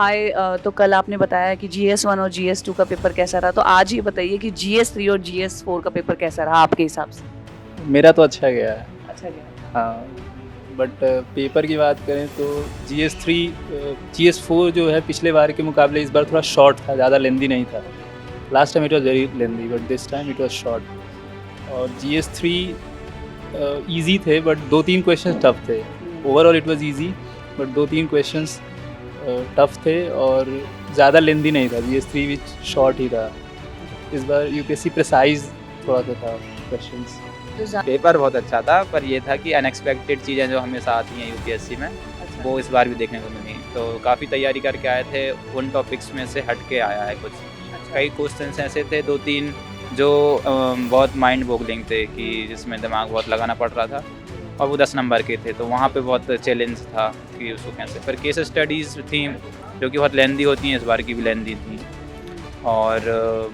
हाय तो कल आपने बताया कि GS1 और GS2 का पेपर कैसा रहा, तो आज ये बताइए कि GS3 और GS4 का पेपर कैसा रहा आपके हिसाब से? मेरा तो अच्छा गया है। अच्छा गया। हाँ, बट पेपर की बात करें तो GS4 जो है पिछले बार के मुकाबले इस बार थोड़ा शॉर्ट था, ज़्यादा लेंदी नहीं था। Last time it was very lengthy but this time it was short. और GS3 ईज़ी थे बट 2-3 क्वेश्चंस टफ थे। Overall it was easy but 2-3 questions tough थे और ज़्यादा लेंदी नहीं था। GS3 विच शॉर्ट ही था। इस बार यूपीएससी प्रिसाइज थोड़ा सा था क्वेश्चंस। तो पेपर बहुत अच्छा था, पर ये था कि अनएक्सपेक्टेड चीज़ें जो हमेशा आती हैं यूपीएससी में, अच्छा। वो इस बार भी देखने को मिली। तो काफ़ी तैयारी करके आए थे, उन टॉपिक्स में से हट के आया है कुछ। अच्छा। कई क्वेश्चंस ऐसे थे 2-3 जो बहुत माइंड बोगलिंग थे, कि जिसमें दिमाग बहुत लगाना पड़ रहा था, और वो 10 नंबर के थे, तो वहाँ पे बहुत चैलेंज था कि उसको कैसे। पर केस स्टडीज़ थी जो कि बहुत लेंदी होती हैं, इस बार की भी लेंदी थी। और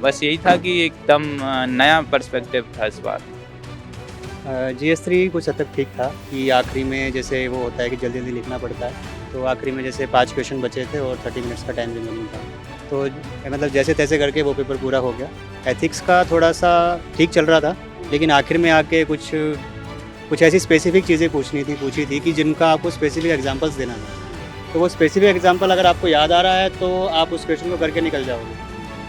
बस यही था कि एकदम नया पर्सपेक्टिव था इस बार। GS3 कुछ हद तक ठीक था कि आखिरी में जैसे वो होता है कि जल्दी जल्दी लिखना पड़ता है, तो आखिरी में जैसे 5 क्वेश्चन बचे थे और 30 मिनट्स का टाइम रिमेनिंग था, तो मतलब जैसे तैसे करके वो पेपर पूरा हो गया। एथिक्स का थोड़ा सा ठीक चल रहा था, लेकिन आखिर में आके कुछ ऐसी स्पेसिफिक चीज़ें पूछी थी कि जिनका आपको स्पेसिफिक एग्जांपल्स देना था। तो वो स्पेसिफिक एग्जांपल अगर आपको याद आ रहा है तो आप उस क्वेश्चन को करके निकल जाओगे,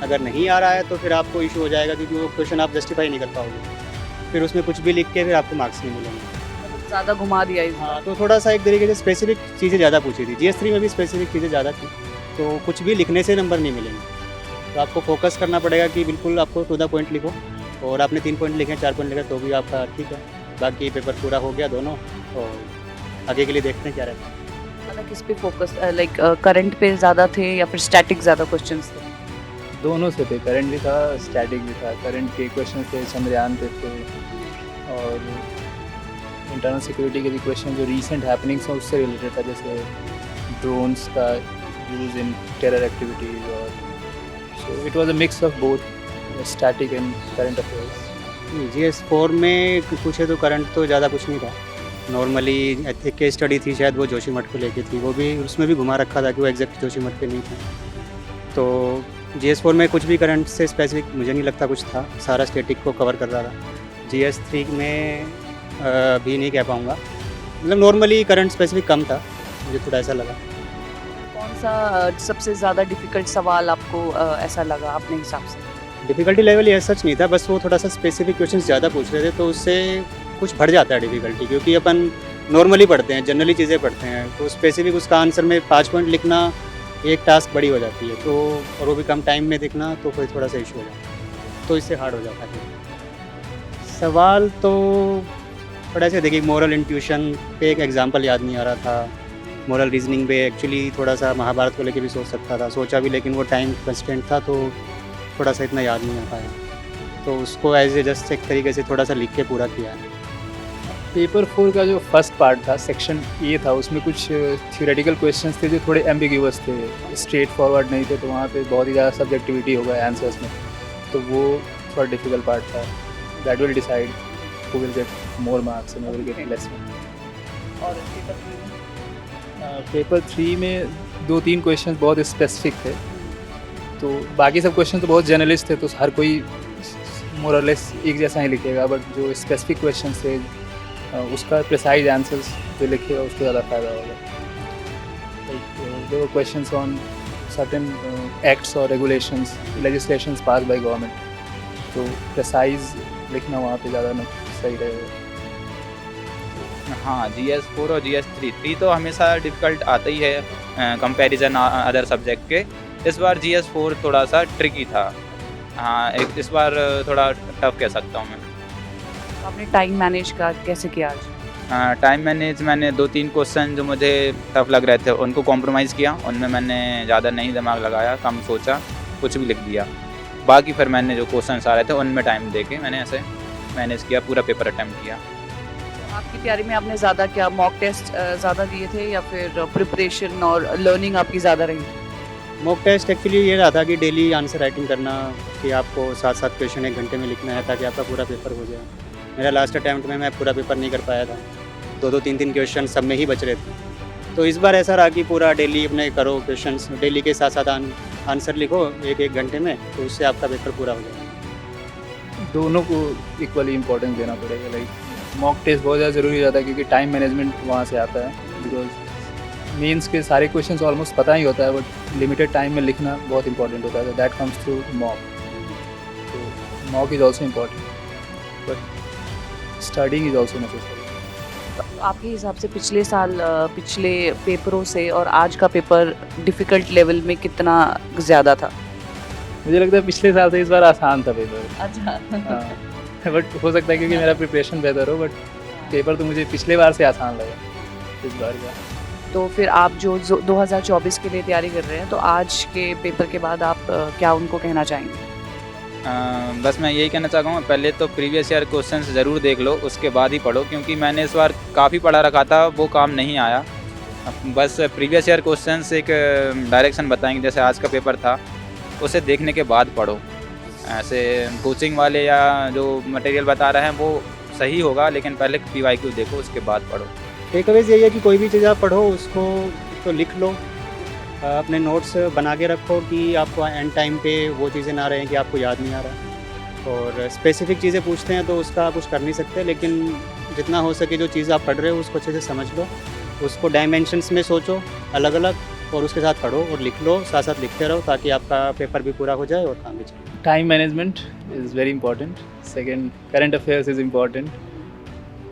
अगर नहीं आ रहा है तो फिर आपको इशू हो जाएगा, क्योंकि वो क्वेश्चन आप जस्टिफाई नहीं कर पाओगे, फिर उसमें कुछ भी लिख के फिर आपको मार्क्स नहीं मिलेंगे। मतलब ज़्यादा घुमा दिया इस बार। हाँ, तो थोड़ा सा एक तरीके से स्पेसिफिक चीज़ें ज़्यादा पूछी थी। GS3 में भी स्पेसिफिक चीज़ें ज़्यादा थी, तो कुछ भी लिखने से नंबर नहीं मिलेंगे। तो आपको फोकस करना पड़ेगा कि बिल्कुल आपको टू द पॉइंट लिखो, और आपने 3 पॉइंट लिखे, 4 पॉइंट लिखे तो भी आपका ठीक है। बाकी पेपर पूरा हो गया दोनों, और आगे के लिए देखते हैं क्या रहता है। मतलब किस पे फोकस, लाइक करंट पे ज़्यादा थे या फिर स्टैटिक ज़्यादा क्वेश्चंस थे? दोनों से थे, करंट भी था, स्टैटिक भी था। करंट के क्वेश्चन थे, चंद्रयान पे थे, और इंटरनल सिक्योरिटी के भी क्वेश्चन जो रीसेंट हैपनिंग्स हैं उससे रिलेटेड था, जैसे ड्रोन्स का यूज़ इन टेरर एक्टिविटीज़। और so it was a mix of both static and current affairs. GS4 में पूछे तो करंट तो ज़्यादा कुछ नहीं था। नॉर्मली एथिक केस स्टडी थी, शायद वो जोशीमठ को लेके थी, वो भी उसमें भी घुमा रखा था कि वो एग्जैक्ट जोशीमठ पे नहीं था। तो GS4 में कुछ भी करंट से स्पेसिफिक मुझे नहीं लगता कुछ था, सारा स्टैटिक को कवर कर रहा था। GS3 में भी नहीं कह पाऊँगा, मतलब नॉर्मली करंट स्पेसिफिक कम था, मुझे थोड़ा ऐसा लगा। कौन सा सबसे ज़्यादा डिफ़िकल्ट सवाल आपको ऐसा लगा अपने हिसाब से? डिफ़िकल्टी लेवल ये सच नहीं था, बस वो थोड़ा सा स्पेसिफिक क्वेश्चंस ज़्यादा पूछ रहे थे, तो उससे कुछ बढ़ जाता है डिफ़िकल्टी, क्योंकि अपन नॉर्मली पढ़ते हैं, जनरली चीज़ें पढ़ते हैं, तो स्पेसिफिक उसका आंसर में 5 पॉइंट लिखना एक टास्क बड़ी हो जाती है, तो और वो भी कम टाइम में दिखना, तो फिर थोड़ा सा इशू हो जाता है, तो इससे हार्ड हो जाता है। सवाल तो थोड़ा ऐसे देखिए, मोरल इंट्यूशन पे एक एग्जांपल याद नहीं आ रहा था, मोरल रीजनिंग पे एक्चुअली थोड़ा सा महाभारत को लेके भी सोच सकता था, सोचा भी, लेकिन वो टाइम कंस्ट्रेंट था, तो थोड़ा सा इतना याद नहीं आ पाया, तो उसको एज ए जस्ट एक तरीके से थोड़ा सा लिख के पूरा किया है। पेपर 4 का जो फर्स्ट पार्ट था, सेक्शन ए था, उसमें कुछ थियोरेटिकल क्वेश्चंस थे जो थोड़े एम्बिग्यूअस थे, स्ट्रेट फॉरवर्ड नहीं थे, तो वहाँ पे बहुत ही ज़्यादा सब्जेक्टिविटी हो गया आंसर्स में, तो वो थोड़ा डिफिकल्ट पार्ट था। That will decide who will get more marks and who will get less marks. और पेपर 3 में? पेपर 3 में 2-3 क्वेश्चंस बहुत स्पेसिफिक थे, तो बाकी सब क्वेश्चन तो बहुत जर्नलिस्ट थे, तो हर कोई मोरलेस एक जैसा ही लिखेगा, बट जो स्पेसिफिक क्वेश्चन थे उसका प्रिसाइज आंसर्स जो लिखेगा उसको ज़्यादा फ़ायदा होगा। Like there were questions on certain acts और regulations, legislations pass by government, तो प्रिसाइज लिखना वहाँ पे ज़्यादा सही रहेगा। हाँ, GS4 और GS3 तो हमेशा डिफ़िकल्ट आता ही है कंपैरिजन अदर सब्जेक्ट के। इस बार GS4 थोड़ा सा ट्रिकी था। हाँ, एक इस बार थोड़ा टफ कह सकता हूँ मैं। तो आपने टाइम मैनेज का कैसे किया आज? टाइम मैनेज मैंने 2-3 क्वेश्चन जो मुझे टफ लग रहे थे उनको कॉम्प्रोमाइज़ किया, उनमें मैंने ज़्यादा नहीं दिमाग लगाया, कम सोचा, कुछ भी लिख दिया। बाकी फिर मैंने जो क्वेश्चंस आ रहे थे उनमें टाइम दे के मैंने ऐसे मैनेज किया, पूरा पेपर अटेम्प्ट किया। तो आपकी तैयारी में आपने ज़्यादा क्या मॉक टेस्ट ज़्यादा दिए थे या फिर प्रिपरेशन और लर्निंग आपकी ज़्यादा रही? मॉक टेस्ट एक्चुअली ये रहा था कि डेली आंसर राइटिंग करना, कि आपको 7-7 क्वेश्चन 1 घंटे में लिखना है, ताकि आपका पूरा पेपर हो जाए। मेरा लास्ट अटैम्प्ट में मैं पूरा पेपर नहीं कर पाया था, 2-2 3-3 क्वेश्चन सब में ही बच रहे थे, तो इस बार ऐसा रहा कि पूरा डेली अपने करो क्वेश्चंस, डेली के साथ साथ आंसर लिखो एक घंटे में, तो उससे आपका पेपर पूरा हो जाएगा। दोनों को इक्वली इम्पोर्टेंस देना पड़ेगा। लाइक मॉक टेस्ट बहुत ज़्यादा ज़रूरी हो जाता है क्योंकि टाइम मैनेजमेंट वहाँ से आता है। बिकॉज मेंस के सारे क्वेश्चंस ऑलमोस्ट पता ही होता है, बट लिमिटेड टाइम में लिखना बहुत इंपॉर्टेंट होता है। That comes through mock. तो mock is also important, but studying is also necessary. आपके हिसाब से पिछले साल पिछले पेपरों से और आज का पेपर डिफ़िकल्ट लेवल में कितना ज़्यादा था? मुझे लगता है पिछले साल से इस बार आसान था पेपर। अच्छा। हाँ, बट हो सकता है क्योंकि मेरा प्रिपरेशन बेहतर हो, बट पेपर तो मुझे पिछले बार से आसान लगा इस बार का। तो फिर आप जो 2024 के लिए तैयारी कर रहे हैं, तो आज के पेपर के बाद आप क्या उनको कहना चाहेंगे? बस मैं यही कहना चाहूँगा, पहले तो प्रीवियस ईयर क्वेश्चंस ज़रूर देख लो, उसके बाद ही पढ़ो, क्योंकि मैंने इस बार काफ़ी पढ़ा रखा था, वो काम नहीं आया। बस प्रीवियस ईयर क्वेश्चंस एक डायरेक्शन बताएंगे, जैसे आज का पेपर था, उसे देखने के बाद पढ़ो। ऐसे कोचिंग वाले या जो मटेरियल बता रहे हैं वो सही होगा, लेकिन पहले PYQ देखो, उसके बाद पढ़ो। टेकअवेज यही है कि कोई भी चीज़ आप पढ़ो उसको तो लिख लो, अपने नोट्स बना के रखो कि आपको एंड टाइम पे वो चीज़ें ना रहें कि आपको याद नहीं आ रहा। और स्पेसिफिक चीज़ें पूछते हैं तो उसका कुछ कर नहीं सकते, लेकिन जितना हो सके जो चीज़ आप पढ़ रहे हो उसको अच्छे से समझ लो, उसको डायमेंशंस में सोचो अलग अलग, और उसके साथ पढ़ो और लिख लो, साथ साथ लिखते रहो, ताकि आपका पेपर भी पूरा हो जाए और काम भी चले। Time management is very important. Second, current affairs is important,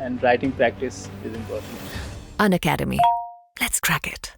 and writing practice is important. An Academy. Let's crack it.